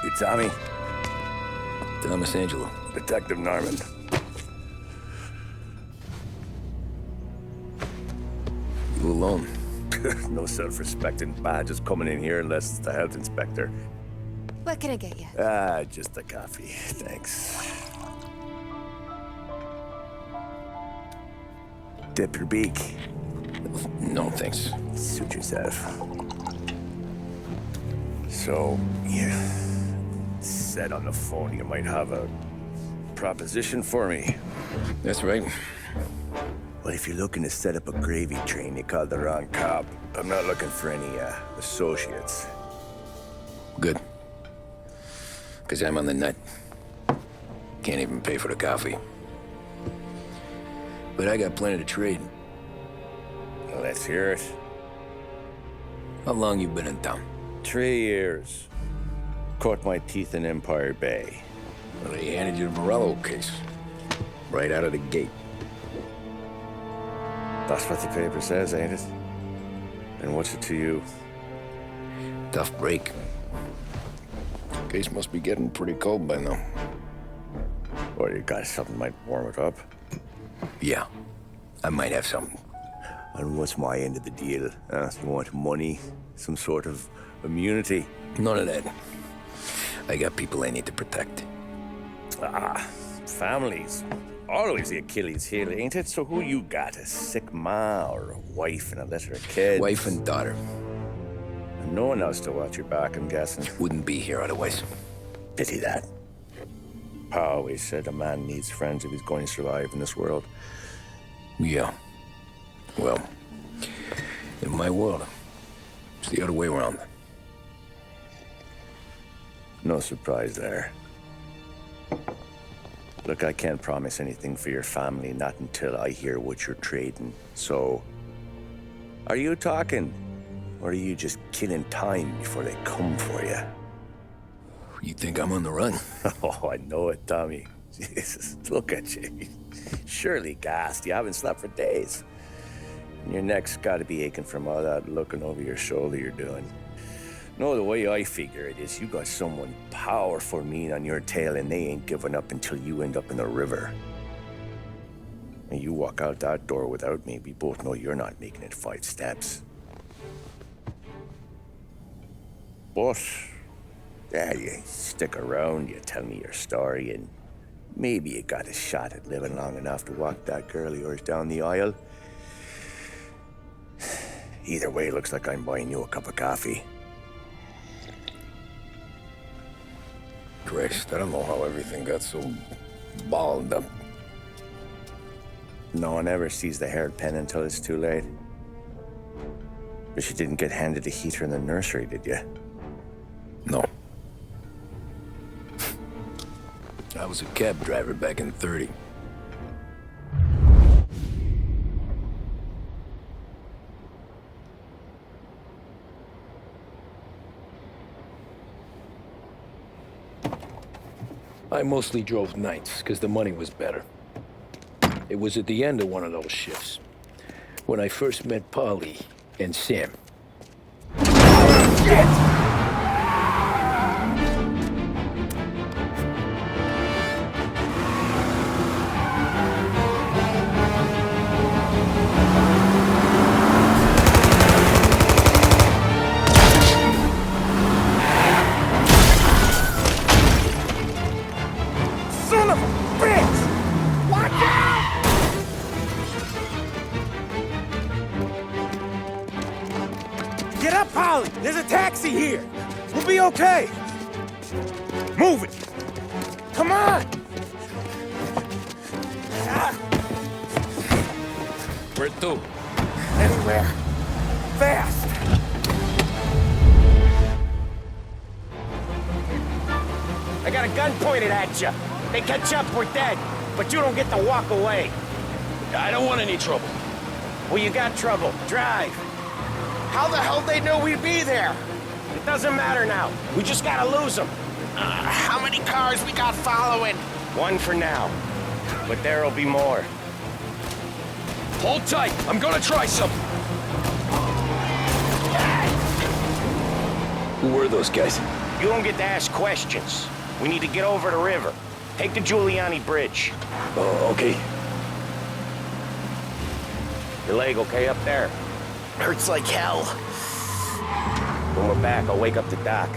You Tommy? Thomas Angelo. Detective Norman. You alone? No self-respecting badges coming in here unless it's the health inspector. What can I get you? Just a coffee, thanks. Dip your beak. No, thanks. Suit yourself. So, you said on the phone you might have a proposition for me. That's right. Well, if you're looking to set up a gravy train, you called the wrong cop. I'm not looking for any, associates. Good. Because I'm on the nut. Can't even pay for the coffee. But I got plenty to trade. Well, let's hear it. How long you been in town? 3 years. Caught my teeth in Empire Bay. Well, they handed you the Morello case. Right out of the gate. That's what the paper says, ain't it? And what's it to you? Tough break. Case must be getting pretty cold by now. Or you got something might warm it up? Yeah, I might have something. And what's my end of the deal? You want money? Some sort of immunity? None of that. I got people I need to protect. Families. Always the Achilles heel, ain't it? So who you got? A sick ma or a wife and a litter of kids? Wife and daughter. And no one else to watch your back, I'm guessing. Wouldn't be here otherwise. Pity that. Pa always said a man needs friends if he's going to survive in this world. Yeah. Well, in my world, it's the other way around. No surprise there. Look, I can't promise anything for your family, not until I hear what you're trading. So, are you talking? Or are you just killing time before they come for you? You think I'm on the run? Oh, I know it, Tommy. Jesus, look at you. Surely gassed. You haven't slept for days. And your neck's got to be aching from all that looking over your shoulder you're doing. No, the way I figure it is you got someone powerful mean on your tail and they ain't giving up until you end up in the river. And you walk out that door without me, we both know you're not making it 5 steps. But, yeah, you stick around, you tell me your story, and maybe you got a shot at living long enough to walk that girl of yours down the aisle. Either way, it looks like I'm buying you a cup of coffee. Christ, I don't know how everything got so balled up. No one ever sees the haired pen until it's too late. But you didn't get handed a heater in the nursery, did you? No. I was a cab driver back in '30. I mostly drove nights, because the money was better. It was at the end of one of those shifts, when I first met Polly and Sam. Shit! Son of a bitch! Watch out! Get up, Polly! There's a taxi here! We'll be okay! Move it! Come on! Where to? Anywhere. Fast! I got a gun pointed at you. They catch up, we're dead. But you don't get to walk away. I don't want any trouble. Well, you got trouble. Drive. How the hell they knew we'd be there? It doesn't matter now. We just gotta lose them. How many cars we got following? One for now. But there'll be more. Hold tight. I'm gonna try something. Who were those guys? You don't get to ask questions. We need to get over the river. Take the Giuliani Bridge. Oh, okay. Your leg okay up there? Hurts like hell. When we're back, I'll wake up the doc.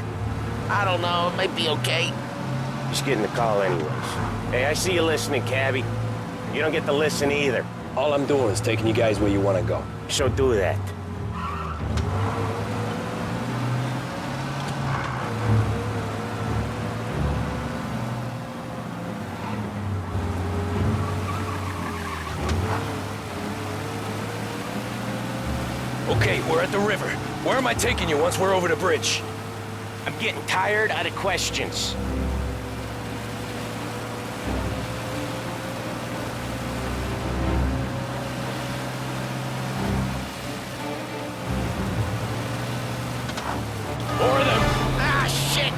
I don't know, it might be okay. Just getting the call anyways. Hey, I see you listening, cabbie. You don't get to listen either. All I'm doing is taking you guys where you want to go. So do that. Okay, we're at the river. Where am I taking you once we're over the bridge? I'm getting tired out of questions. More of them. Ah, shit!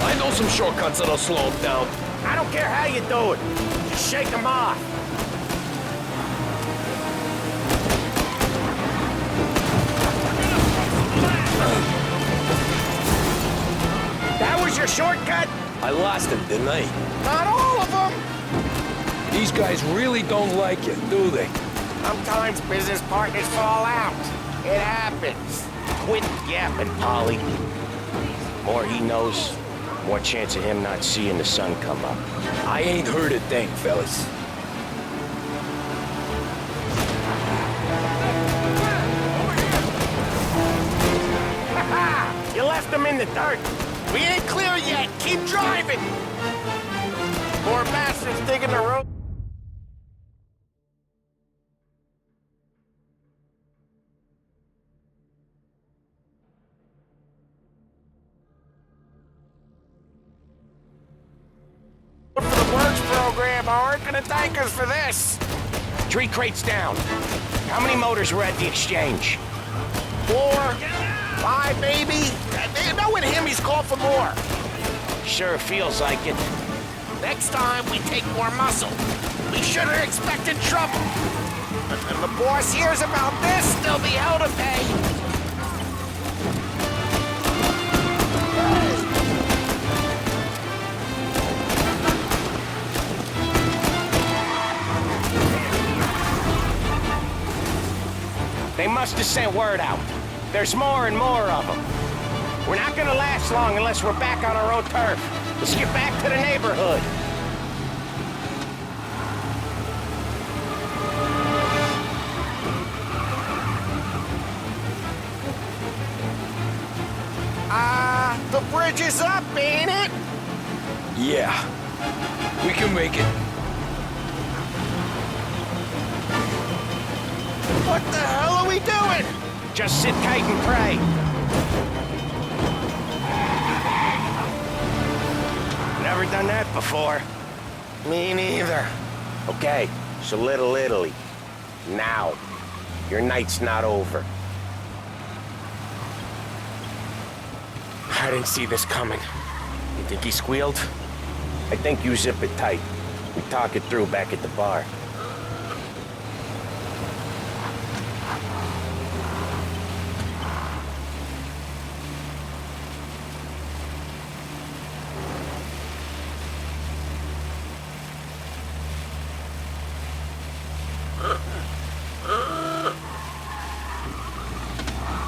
I know some shortcuts that'll slow them down. I don't care how you do it. Just shake them off. That was your shortcut? I lost him, didn't I? Not all of them! These guys really don't like you, do they? Sometimes business partners fall out. It happens. Quit yapping, Polly. More he knows, more chance of him not seeing the sun come up. I ain't heard a thing, fellas. You left him in the dirt. We ain't clear yet. Keep driving. More bastards digging the road. For the works program aren't gonna thank us for this. 3 crates down. How many motors were at the exchange? 4, 5 maybe. Knowing him, he's called for more. Sure feels like it. Next time, we take more muscle. We should have expected trouble. When the boss hears about this, there'll be hell to pay. They must have sent word out. There's more and more of them. We're not gonna last long unless we're back on our own turf. Let's get back to the neighborhood. The bridge is up, ain't it? Yeah. We can make it. What the hell are we doing? Just sit tight and pray. Never done that before. Me neither. Okay, so Little Italy. Now. Your night's not over. I didn't see this coming. You think he squealed? I think you zip it tight. We talk it through back at the bar.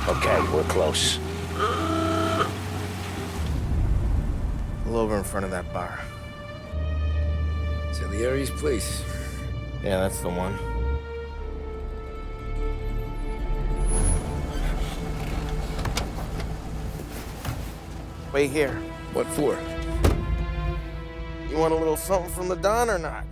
Okay, we're close. Pull over in front of that bar. Salieri's place. Yeah, that's the one. Wait here. What for? You want a little something from the Don or not?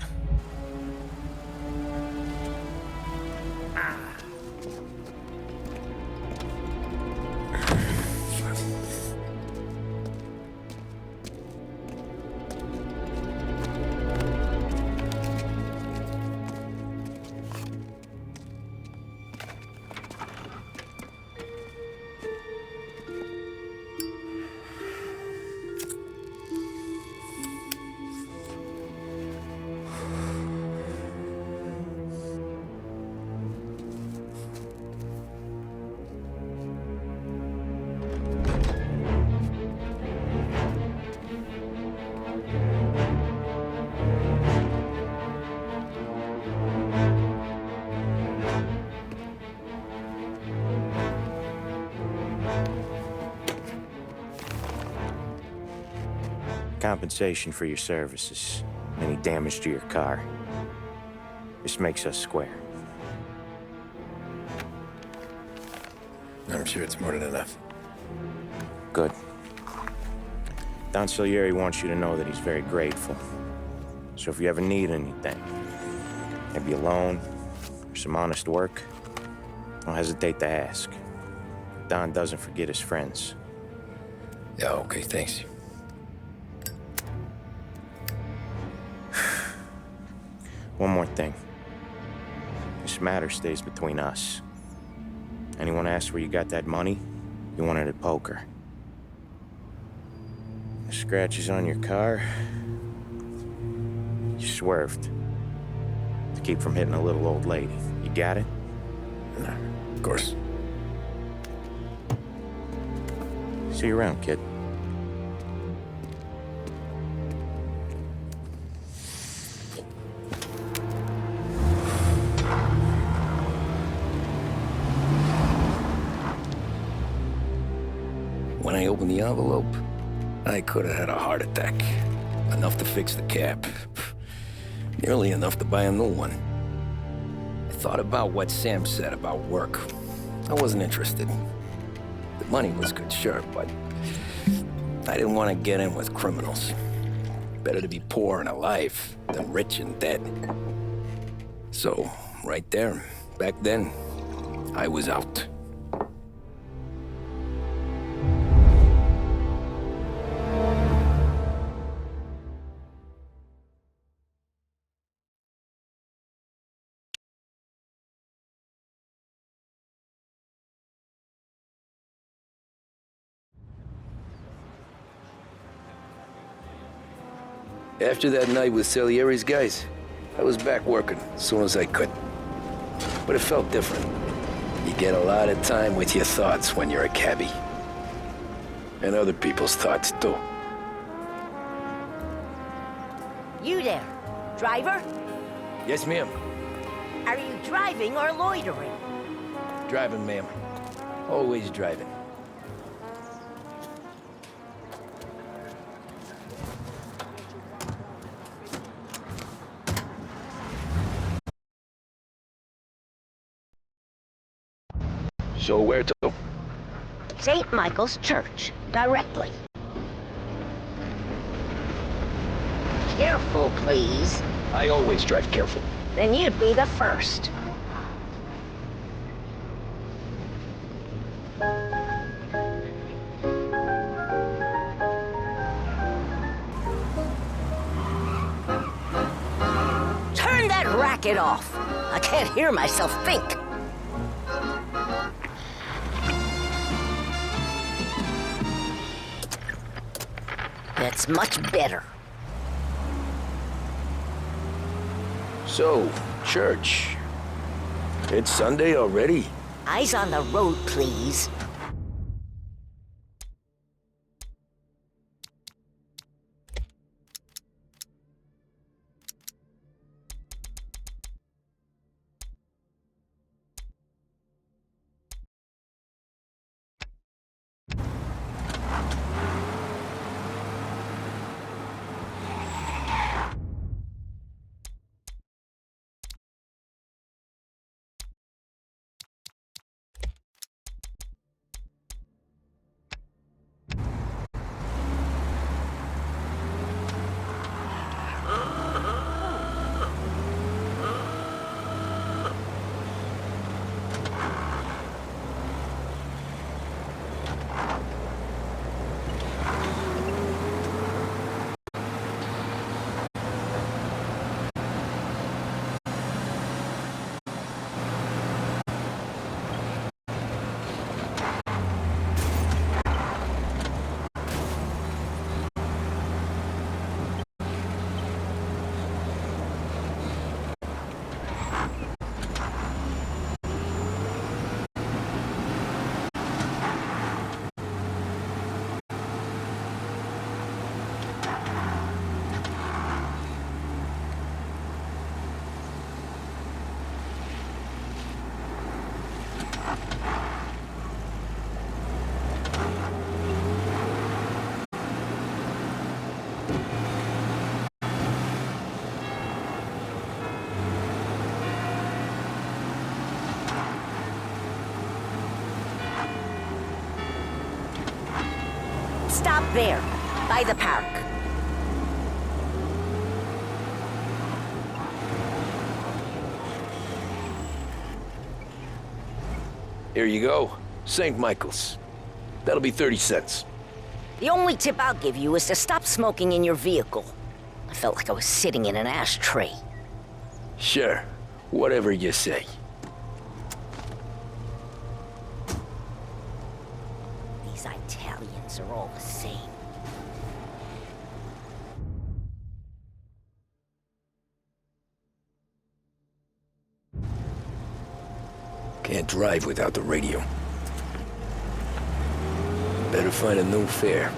compensation for your services, any damage to your car. This makes us square. I'm sure it's more than enough. Good. Don Salieri wants you to know that he's very grateful. So if you ever need anything, maybe a loan or some honest work, don't hesitate to ask. Don doesn't forget his friends. Yeah, okay, thanks. One more thing. This matter stays between us. Anyone asks where you got that money, you won it at poker. The scratches on your car, you swerved to keep from hitting a little old lady. You got it? No, of course. See you around, kid. When I opened the envelope, I could have had a heart attack. Enough to fix the cap. Nearly enough to buy a new one. I thought about what Sam said about work. I wasn't interested. The money was good, sure, but I didn't want to get in with criminals. Better to be poor and alive than rich and dead. So, right there, back then, I was out. After that night with Salieri's guys, I was back working as soon as I could. But it felt different. You get a lot of time with your thoughts when you're a cabbie. And other people's thoughts, too. You there, driver? Yes, ma'am. Are you driving or loitering? Driving, ma'am. Always driving. So where to? St. Michael's Church, directly. Careful, please. I always drive careful. Then you'd be the first. Turn that racket off. I can't hear myself think. That's much better. So, church. It's Sunday already? Eyes on the road, please. stop there, by the park. Here you go. St. Michael's. That'll be 30 cents. The only tip I'll give you is to stop smoking in your vehicle. I felt like I was sitting in an ashtray. Sure. Whatever you say. These Italians are all the same. Can't drive without the radio. Better find a new fare.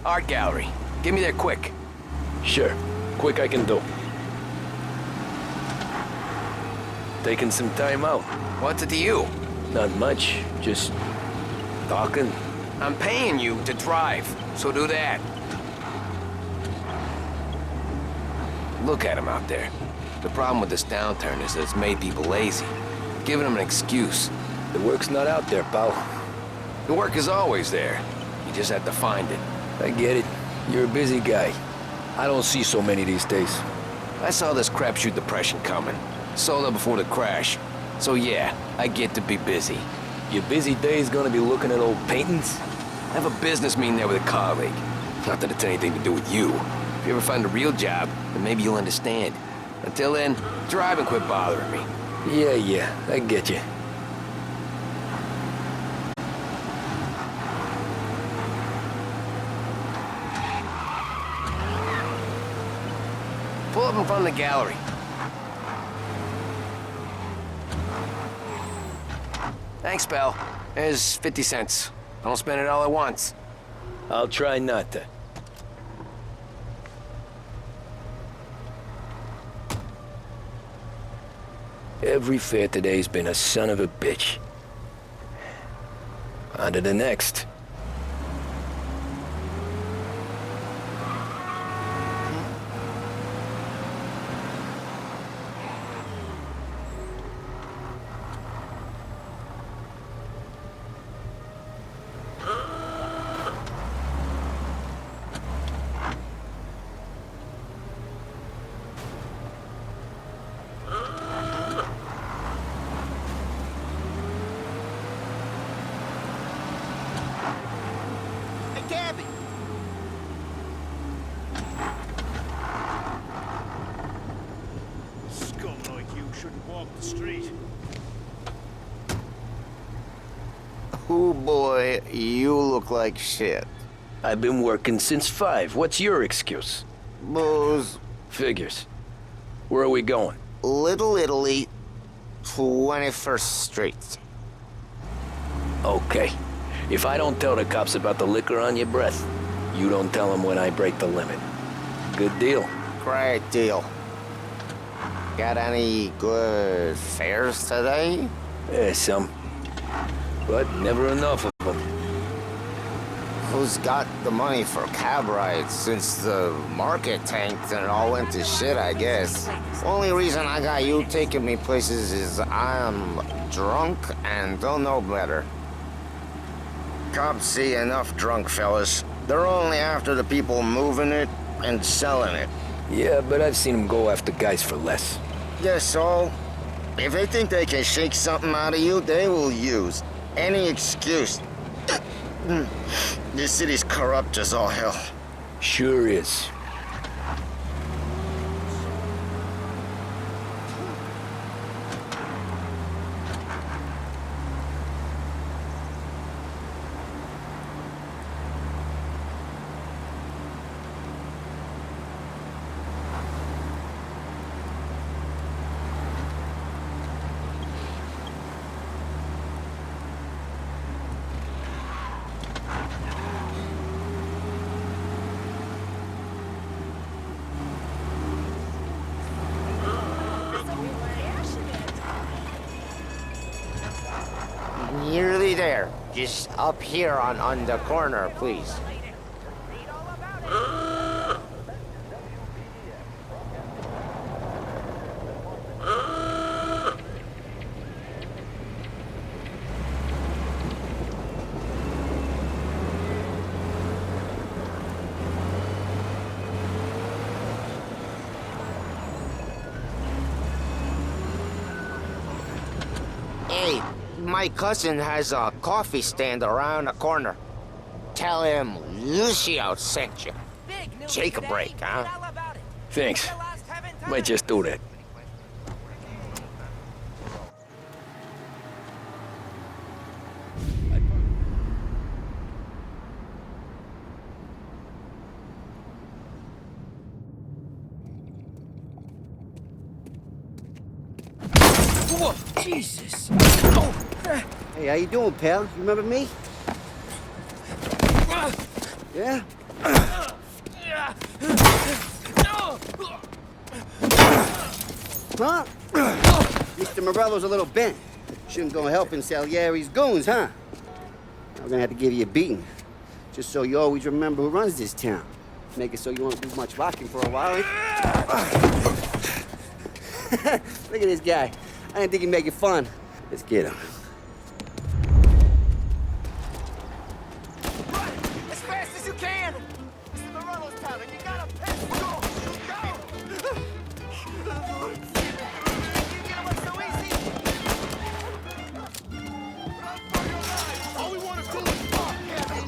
Art gallery. Get me there quick. Sure. Quick I can do. Taking some time out. What's it to you? Not much. Just talking. I'm paying you to drive, so do that. Look at him out there. The problem with this downturn is that it's made people lazy. Giving them an excuse. The work's not out there, pal. The work is always there. You just have to find it. I get it. You're a busy guy. I don't see so many these days. I saw this crapshoot depression coming. Sold up before the crash. So yeah, I get to be busy. Your busy day's gonna be looking at old paintings? I have a business meeting there with a colleague. Not that it's anything to do with you. If you ever find a real job, then maybe you'll understand. Until then, drive and quit bothering me. Yeah, I get you. Pull up in front of the gallery. Thanks, pal. There's 50 cents. Don't spend it all at once. I'll try not to. Every fare today's been a son of a bitch. On to the next. Ooh, boy, you look like shit. I've been working since 5. What's your excuse? Booze. Figures. Where are we going? Little Italy, 21st Street. Okay. If I don't tell the cops about the liquor on your breath, you don't tell them when I break the limit. Good deal. Great deal. Got any good fares today? Some. But never enough of them. Who's got the money for cab rides since the market tanked and it all went to shit, I guess? Only reason I got you taking me places is I'm drunk and don't know better. Cops see enough drunk fellas. They're only after the people moving it and selling it. Yeah, but I've seen them go after guys for less. Guess so. If they think they can shake something out of you, they will use any excuse. This city's corrupt as all hell. Sure is. Nearly there. Just up here on the corner, please. Hey, my cousin has a coffee stand around the corner. Tell him Lucio sent you. Take a break, huh? Thanks. Might just do that. Whoa, Jesus! Oh. Hey, how you doing, pal? You remember me? Yeah? Huh? Mr. Morello's a little bent. Shouldn't go helping Salieri's goons, huh? I'm gonna have to give you a beating. Just so you always remember who runs this town. Make it so you won't do much rocking for a while, eh? Look at this guy. I didn't think he'd make it fun. Let's get him. Run! As fast as you can! Mr. Morello's town, and you gotta piss! Go! Go! You get away so easy! Run for your life! All we wanna do is talk, Gabby!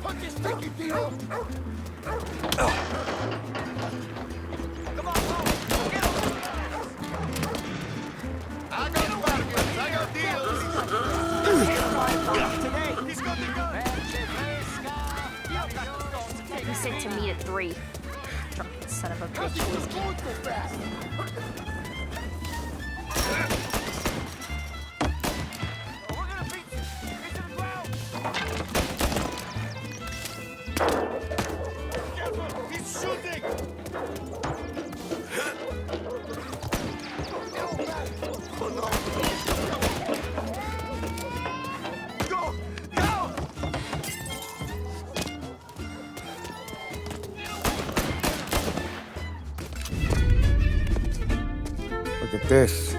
Put this sticky deal! Come on, Paul! Get him! I got sparkles, I got deals! Today, he's got the gun! He said to meet at 3. Drunken son of a bitch. We're gonna beat you! Get to the ground! Careful! He's shooting! Go! Go! Look at this.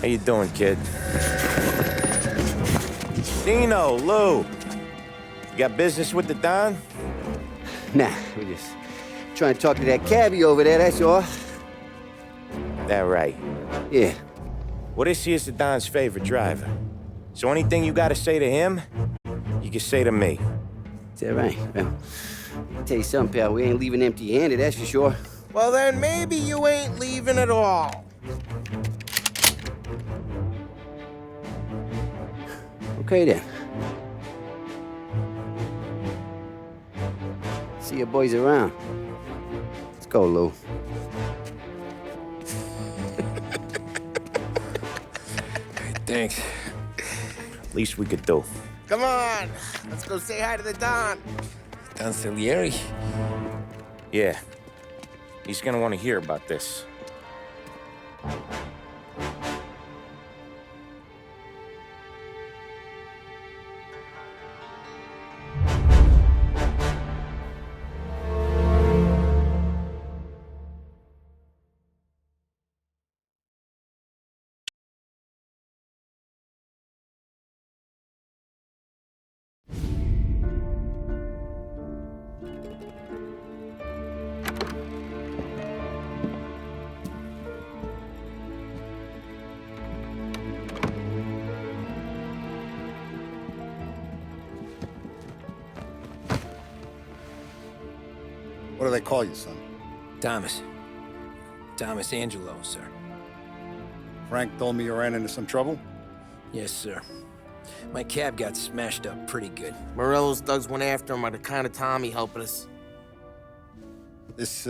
How you doing, kid? Dino, Lou. You got business with the Don? Nah, we're just trying to talk to that cabbie over there, that's all. That right. Yeah. Well, this here's the Don's favorite driver. So anything you gotta say to him, you can say to me. Is that right? Well, I'll tell you something, pal. We ain't leaving empty-handed, that's for sure. Well, then maybe you ain't leaving at all. Okay, then. See your boys around. Let's go, Lou. Thanks. Least we could do. Come on, let's go say hi to the Don. Don Salieri? Yeah. He's gonna want to hear about this. What do they call you, son? Thomas. Thomas Angelo, sir. Frank told me you ran into some trouble? Yes, sir. My cab got smashed up pretty good. Morello's thugs went after him on account of Tommy helping us. This,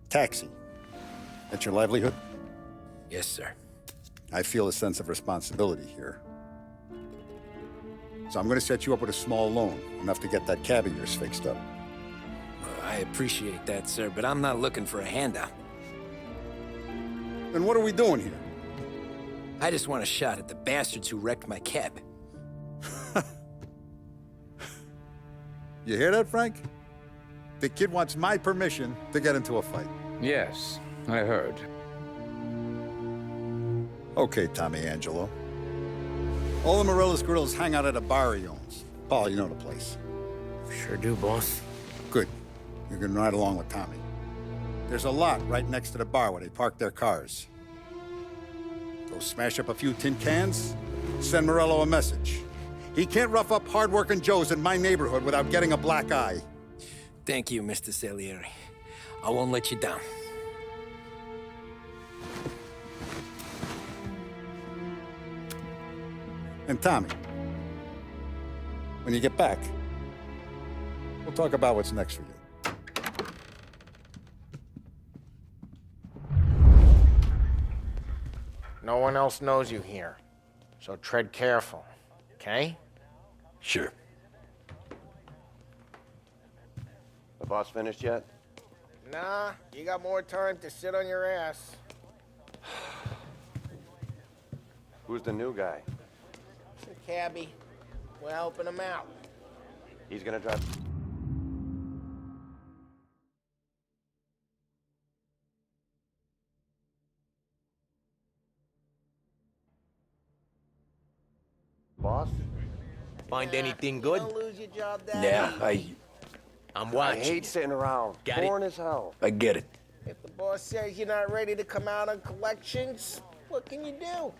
taxi. That's your livelihood? Yes, sir. I feel a sense of responsibility here. So I'm gonna set you up with a small loan, enough to get that cab of yours fixed up. I appreciate that, sir, but I'm not looking for a handout. Then what are we doing here? I just want a shot at the bastards who wrecked my cab. You hear that, Frank? The kid wants my permission to get into a fight. Yes, I heard. Okay, Tommy Angelo. All the Morello's girls hang out at a bar he owns. Paul, you know the place. Sure do, boss. Good. You can ride along with Tommy. There's a lot right next to the bar where they park their cars. Go smash up a few tin cans, send Morello a message. He can't rough up hard-working Joes in my neighborhood without getting a black eye. Thank you, Mr. Salieri. I won't let you down. And Tommy, when you get back, we'll talk about what's next for you. No one else knows you here, so tread careful, okay? Sure. The boss finished yet? Nah, you got more time to sit on your ass. Who's the new guy? The cabbie. We're helping him out. He's gonna drive. Boss? Find anything good? Don't lose your job, Daddy. Yeah, I'm I watching. hate sitting around. Got it? Boring as hell. I get it. If the boss says you're not ready to come out on collections, what can you do?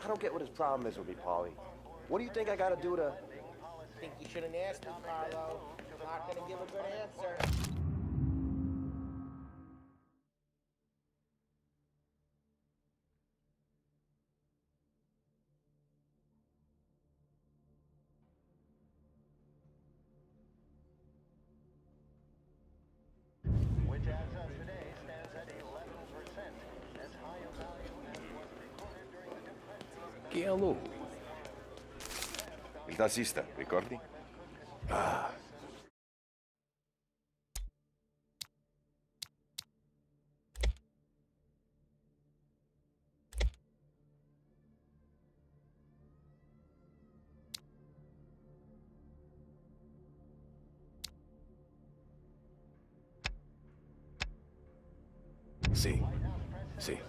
I don't get what his problem is with me, Paulie. What do you think I gotta do to... I think you shouldn't ask me, Carlo. I'm not gonna give a good answer. Che a lui? Il tassista, ricordi? Sì. Sì.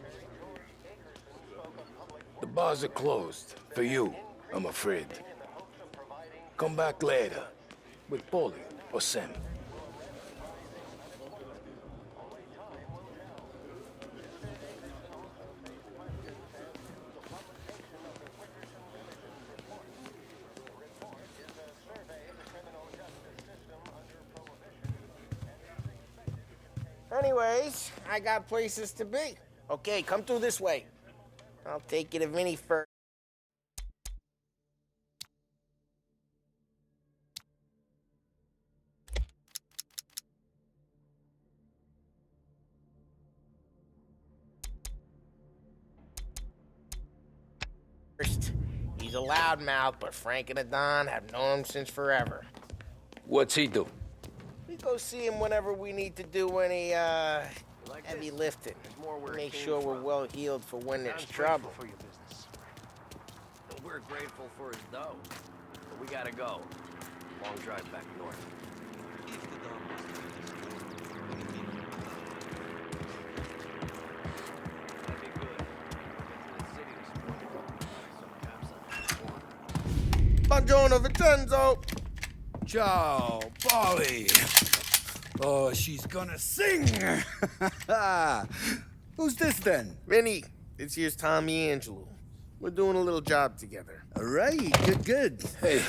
The bars are closed. For you, I'm afraid. Come back later. With Paulie or Sam. Anyways, I got places to be. Okay, come through this way. I'll take you to Vinny first. He's a loudmouth, but Frank and the Don have known him since forever. What's he do? We go see him whenever we need to do any, heavy lifting. Make sure we're well healed for when there's trouble. For your business. We're grateful for his dough, but we gotta go. Long drive back north. Buongiorno, Vincenzo! Ciao, Polly. Oh, she's gonna sing. Who's this then? Vinny, this here's Tommy Angelo. We're doing a little job together. All right, good. Hey,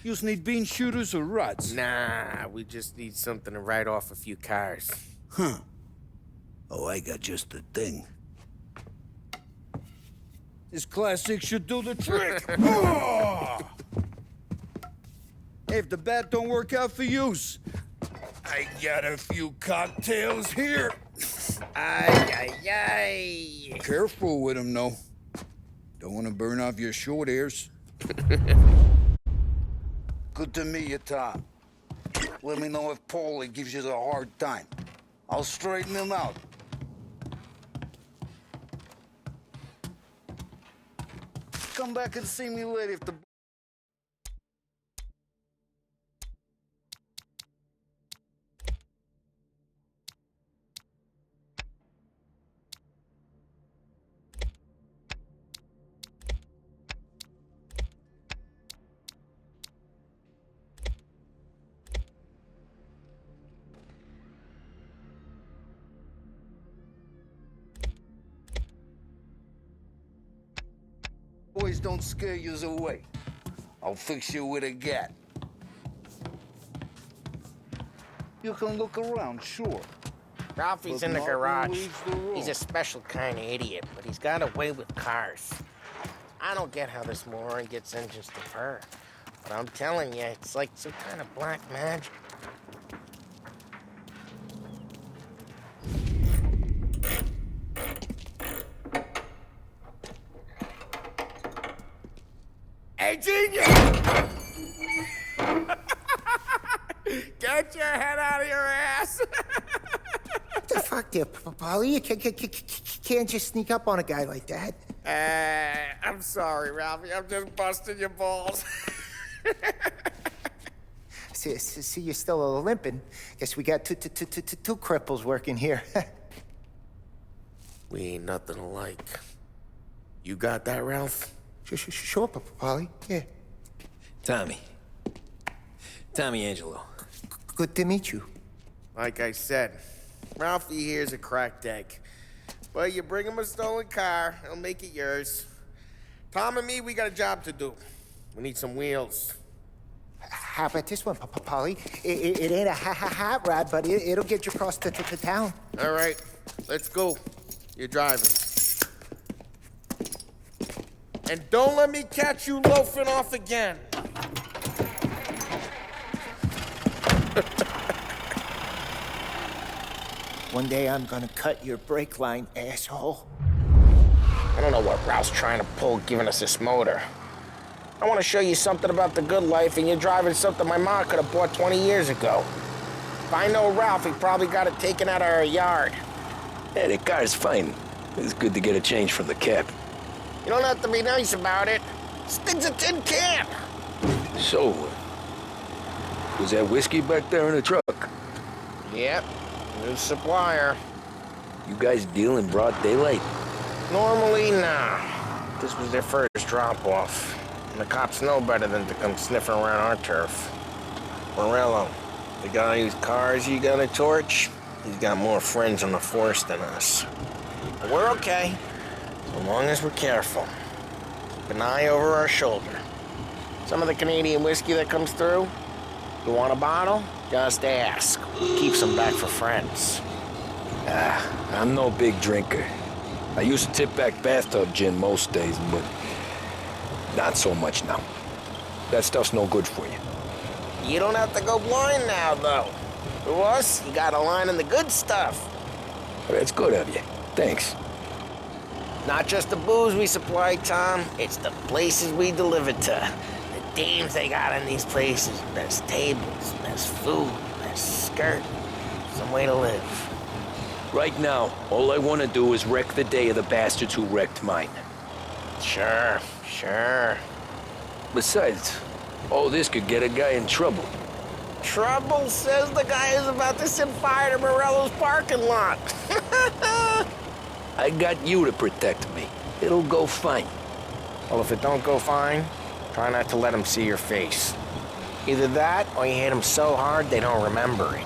You just need bean shooters or rods? Nah, we just need something to write off a few cars. Huh. Oh, I got just the thing. This classic should do the trick. Oh! Hey, if the bat don't work out for yous, I got a few cocktails here. Ay, ay, ay. Careful with them, though. Don't want to burn off your short hairs. Good to meet you, Tom. Let me know if Paulie gives you a hard time. I'll straighten him out. Come back and see me later if the... Boys don't scare yous away. I'll fix you with a gat. You can look around, sure. Ralphie's But in the not garage. leaves the room. He's a special kind of idiot, but he's got a way with cars. I don't get how this moron gets in just to purr. But I'm telling you, it's like some kind of black magic. Hey, genius! Get your head out of your ass! The fuck there, Paulie? You can't just sneak up on a guy like that. I'm sorry, Ralphie. I'm just busting your balls. See, you're still limping. Guess we got two cripples working here. We ain't nothing alike. You got that, Ralph? Sure, Paulie. Yeah. Tommy Angelo. Good to meet you. Like I said, Ralphie here's a cracked egg. But you bring him a stolen car, he'll make it yours. Tom and me, we got a job to do. We need some wheels. How about this one, Paulie? It ain't a hot rod, but it'll get you across to town. All right, let's go. You're driving. And don't let me catch you loafing off again. One day I'm gonna cut your brake line, asshole. I don't know what Ralph's trying to pull giving us this motor. I want to show you something about the good life, and you're driving something my mom could have bought 20 years ago. If I know Ralph, he probably got it taken out of our yard. Yeah, the car's fine. It's good to get a change from the cab. You don't have to be nice about it. This thing's a tin can. So, was that whiskey back there in the truck? Yep, new supplier. You guys deal in broad daylight? Normally, nah. This was their first drop-off. And the cops know better than to come sniffing around our turf. Morello, the guy whose cars you got a torch, he's got more friends on the force than us. But we're okay, so long as we're careful. Keep an eye over our shoulder. Some of the Canadian whiskey that comes through, you want a bottle? Just ask. Keeps them back for friends. I'm no big drinker. I used to tip back bathtub gin most days, but not so much now. That stuff's no good for you. You don't have to go blind now, though. To us, you got a line in the good stuff. That's good of you. Thanks. Not just the booze we supply, Tom. It's the places we deliver to. The dames they got in these places. Best tables, best food, best skirt. Some way to live. Right now, all I want to do is wreck the day of the bastards who wrecked mine. Sure. Besides, all this could get a guy in trouble. Trouble says the guy is about to set fire to Morello's parking lot. I got you to protect me. It'll go fine. Well, if it don't go fine, try not to let them see your face. Either that, or you hit them so hard they don't remember it.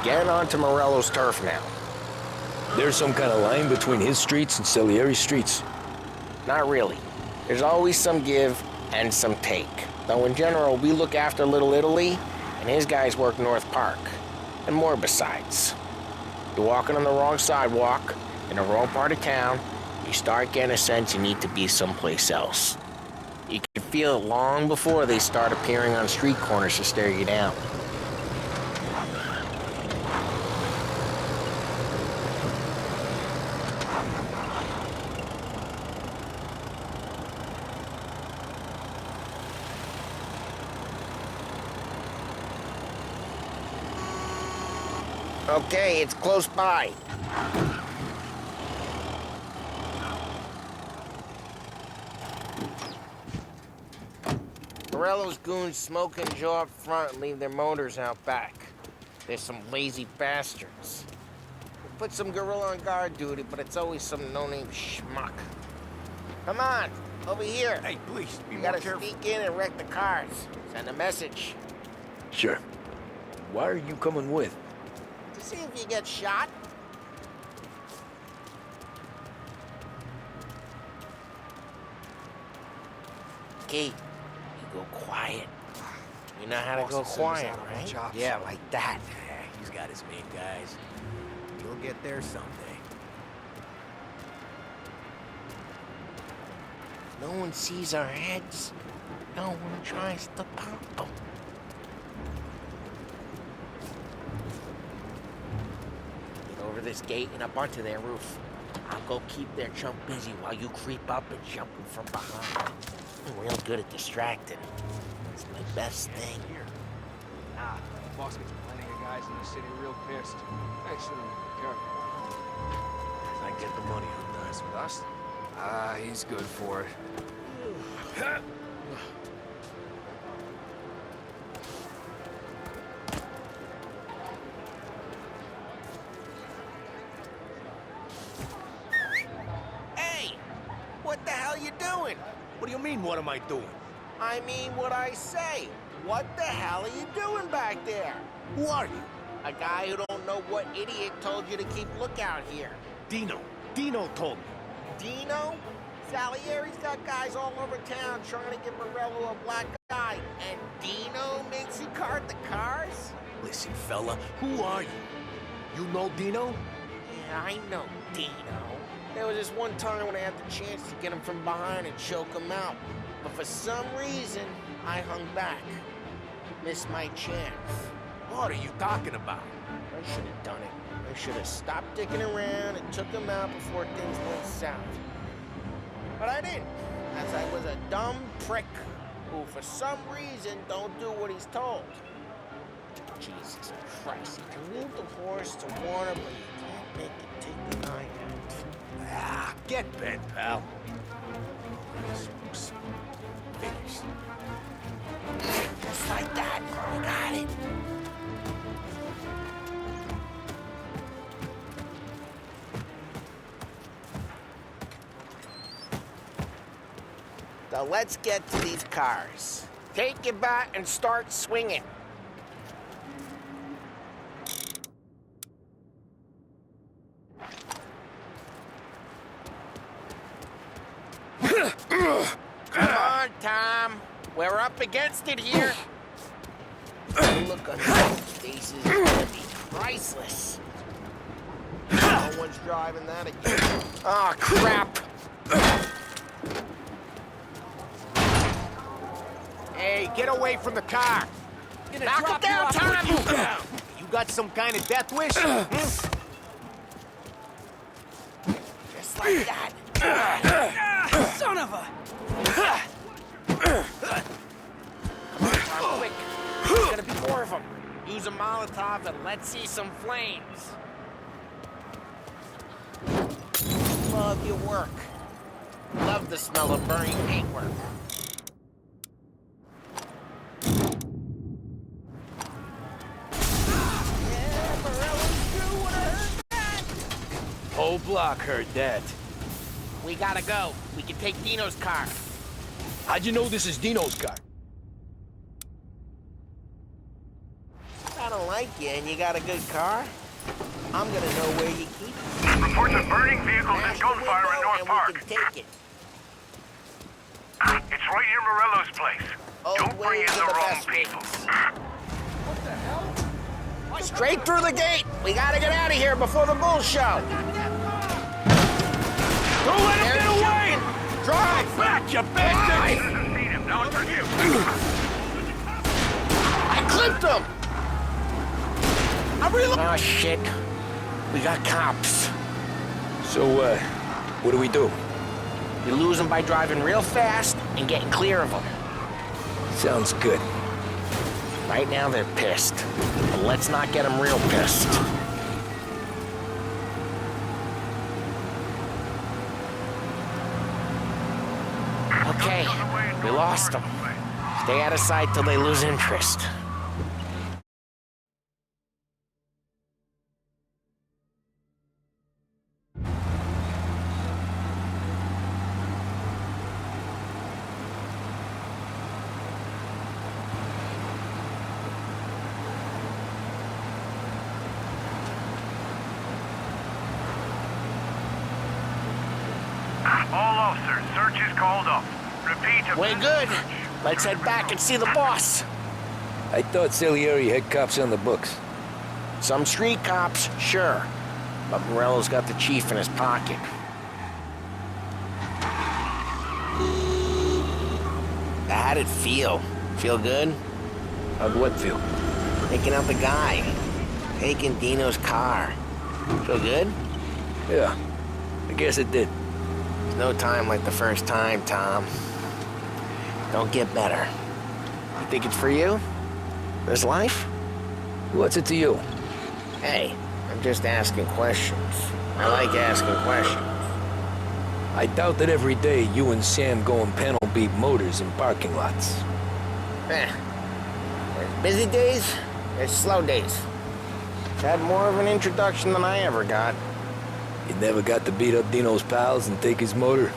Get onto Morello's turf now. There's some kind of line between his streets and Salieri's streets. Not really. There's always some give and some take. Though in general, we look after Little Italy, and his guys work North Park. And more besides. You're walking on the wrong sidewalk, in the wrong part of town, you start getting a sense you need to be someplace else. You can feel it long before they start appearing on street corners to stare you down. Okay, it's close by. Morello's goons smoke and jaw up front and leave their motors out back. They're some lazy bastards. We put some gorilla on guard duty, but it's always some no-name schmuck. Come on, over here. Hey, please, be You more gotta careful. sneak in and wreck the cars. Send a message. Sure. Why are you coming with? To see if you get shot. Key, you go quiet. You know how to go quiet, right? Yeah, like that. He's got his main guys. You'll get there someday. No one sees our heads. No one tries to pop them. Get over this gate and up onto their roof. I'll go keep their chump busy while you creep up and jump him from behind. I'm real good at distracting. It's my best thing. Nah, boss gets plenty of guys in the city real pissed. Actually, careful. If I get the money, who dies with us? He's good for it. Hey! What the hell you doing? What do you mean, what am I doing? I mean what I say. What the hell are you doing back there? Who are you? A guy who don't know what idiot told you to keep lookout here. Dino. Dino told me. Dino? Salieri's got guys all over town trying to give Morello a black eye. And Dino makes you cart the cars? Listen, fella, who are you? You know Dino? Yeah, I know Dino. There was this one time when I had the chance to get him from behind and choke him out. But for some reason, I hung back. Missed my chance. What are you talking about? I should have done it. I should have stopped dicking around and took him out before things went south. But I didn't, as I was a dumb prick who, for some reason, don't do what he's told. Jesus Christ, you can move the horse to water, but you can't make it take the eye out. Ah, get bent, pal. Finished. Just like that, you got it. Now let's get to these cars. Take your bat and start swinging. Come on, Tom. We're up against it here. The look on these faces is gonna be priceless. No one's driving that again. Oh, crap. Hey, get away from the car! Knock it down, Tom! You got some kind of death wish? Just like that. Son of a... Come on, Tom, quick. There's gonna be more of them. Use a Molotov and let's see some flames. Love your work. Love the smell of burning paintwork. Whole block heard that. We gotta go. We can take Dino's car. How'd you know this is Dino's car? I don't like you and you got a good car, I'm gonna know where you keep it. Reports of burning vehicles and gunfire in North Park. We can take it. It's right near Morello's place. Don't bring in the wrong people. Straight through the gate. We gotta get out of here before the bull show. Don't let him get away! Drive back, you bastard! Citizens need him. Now it's for you. I clipped him! Oh, shit. We got cops. So, what do we do? You lose them by driving real fast and getting clear of them. Sounds good. Right now, they're pissed. But let's not get them real pissed. Okay, we lost them. Stay out of sight till they lose interest. All officers, search is called off. Repeat. We're good. Let's head back and see the boss. I thought Salieri had cops on the books. Some street cops, sure. But Morello's got the chief in his pocket. How'd it feel? Feel good? How'd what feel? Taking out the guy. Taking Dino's car. Feel good? Yeah, I guess it did. There's no time like the first time, Tom. Don't get better. You think it's for you? This life? What's it to you? Hey, I'm just asking questions. I like asking questions. I doubt that every day you and Sam go and panel beat motors in parking lots. There's busy days, there's slow days. It's had more of an introduction than I ever got. You never got to beat up Dino's pals and take his motor?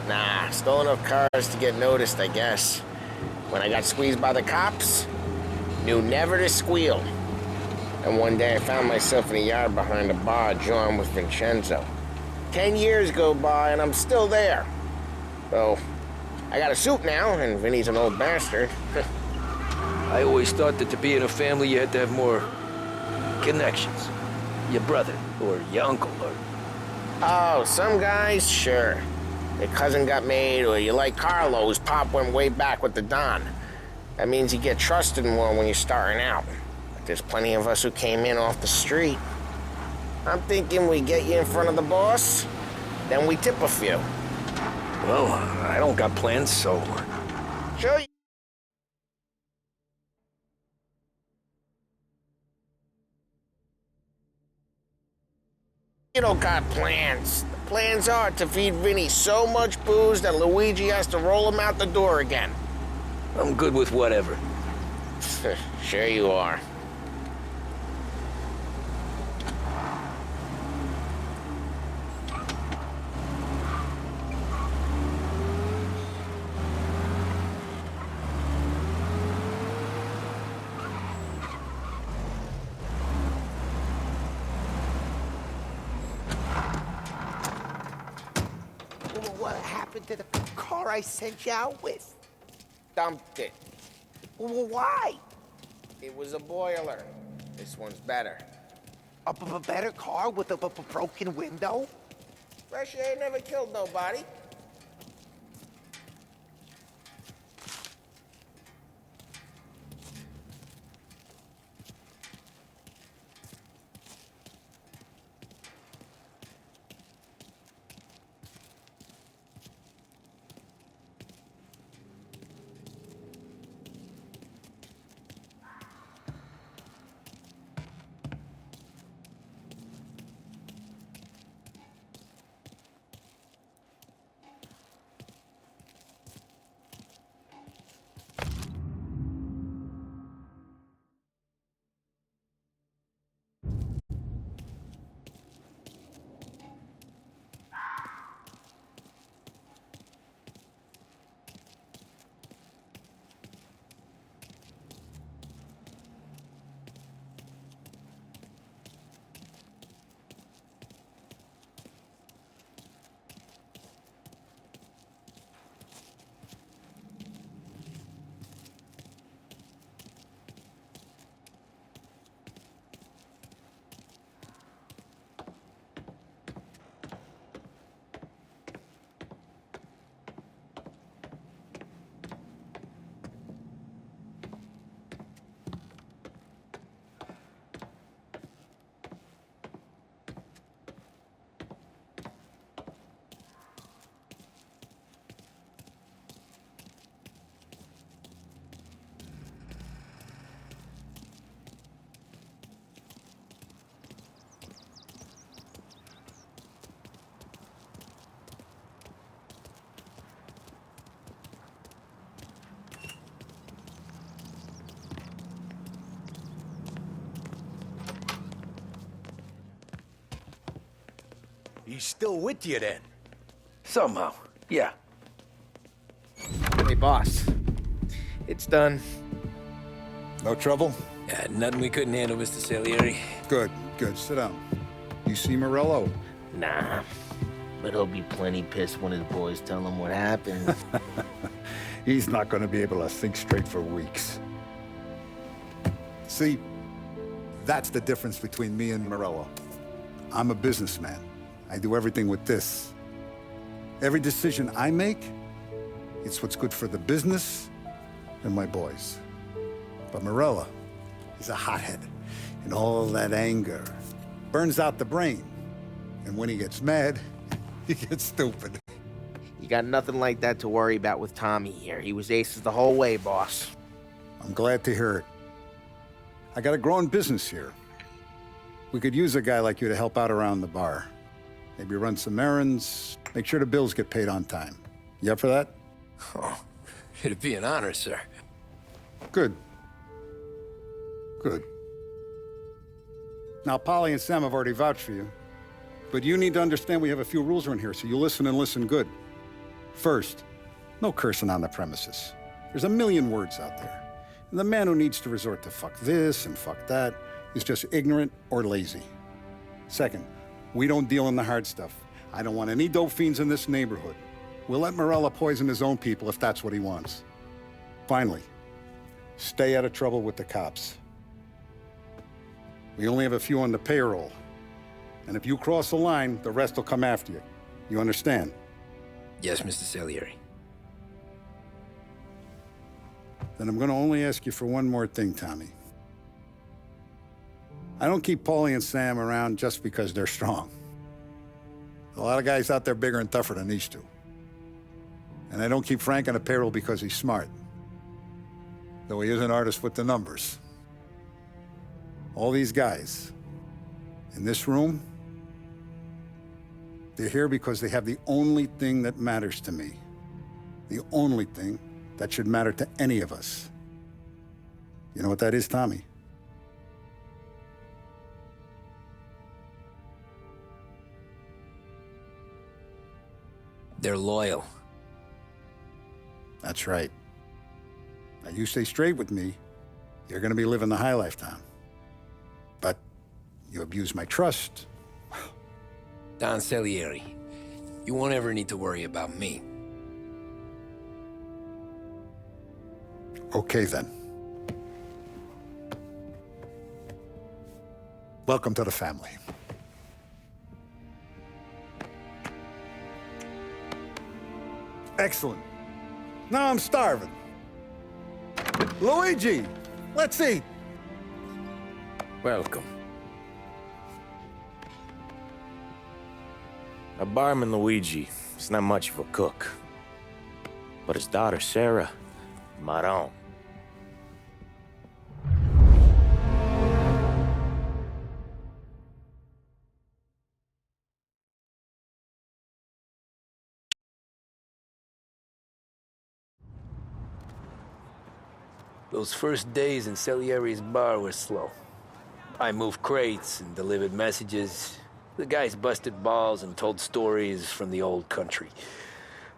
Nah, stole enough cars to get noticed, I guess. When I got squeezed by the cops, knew never to squeal. And one day I found myself in a yard behind a bar drawn with Vincenzo. 10 years go by and I'm still there. So, I got a suit now, and Vinny's an old bastard. I always thought that to be in a family you had to have more connections. Your brother, or your uncle, or... Oh, some guys, sure. Your cousin got made, or you like Carlos, Pop went way back with the Don. That means you get trusted more when you're starting out. But there's plenty of us who came in off the street. I'm thinking we get you in front of the boss, then we tip a few. Well, I don't got plans, so... Sure. You don't got plans. The plans are to feed Vinny so much booze that Luigi has to roll him out the door again. I'm good with whatever. Sure you are. What happened to the car I sent you out with? Dumped it. Why? It was a boiler. This one's better. A better car with a broken window? Fresh air never killed nobody. he's still with you then? Somehow, yeah. Hey, boss. It's done. No trouble? Yeah, nothing we couldn't handle, Mr. Salieri. Good, good. Sit down. You see Morello? Nah. But he'll be plenty pissed when his boys tell him what happened. He's not going to be able to think straight for weeks. See, that's the difference between me and Morello. I'm a businessman. I do everything with this. Every decision I make, it's what's good for the business and my boys. But Morello, he's a hothead. And all that anger burns out the brain. And when he gets mad, he gets stupid. You got nothing like that to worry about with Tommy here. He was aces the whole way, boss. I'm glad to hear it. I got a growing business here. We could use a guy like you to help out around the bar. Maybe run some errands, make sure the bills get paid on time. You up for that? Oh, it'd be an honor, sir. Good. Good. Now, Polly and Sam have already vouched for you. But you need to understand we have a few rules around here, so you listen and listen good. First, no cursing on the premises. There's a million words out there. And the man who needs to resort to fuck this and fuck that is just ignorant or lazy. Second, we don't deal in the hard stuff. I don't want any dope fiends in this neighborhood. We'll let Morello poison his own people if that's what he wants. Finally, stay out of trouble with the cops. We only have a few on the payroll. And if you cross the line, the rest will come after you. You understand? Yes, Mr. Salieri. Then I'm going to only ask you for one more thing, Tommy. I don't keep Paulie and Sam around just because they're strong. A lot of guys out there bigger and tougher than these two. And I don't keep Frank on the payroll because he's smart. Though he is an artist with the numbers. All these guys in this room, they're here because they have the only thing that matters to me. The only thing that should matter to any of us. You know what that is, Tommy? They're loyal. That's right. Now, you stay straight with me, you're gonna be living the high life, Tom. But you abuse my trust. Don Salieri, you won't ever need to worry about me. Okay, then. Welcome to the family. Excellent. Now I'm starving. Luigi, let's eat. Welcome. A barman Luigi is not much of a cook. But his daughter Sarah, Maron. Those first days in Salieri's bar were slow. I moved crates and delivered messages. The guys busted balls and told stories from the old country.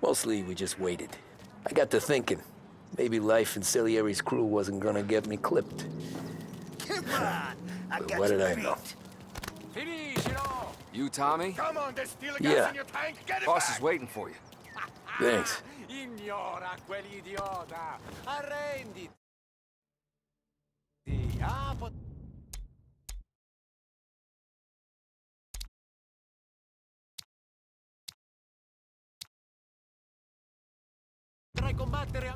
Mostly, we just waited. I got to thinking, maybe life in Salieri's crew wasn't gonna get me clipped. Come on! But what did I know? You, Tommy? Come on, there's still a Yeah. gas in your tank. Get it Boss back. is waiting for you. Thanks. Ignora quell'idiota. Arrenditi. Potrai combattere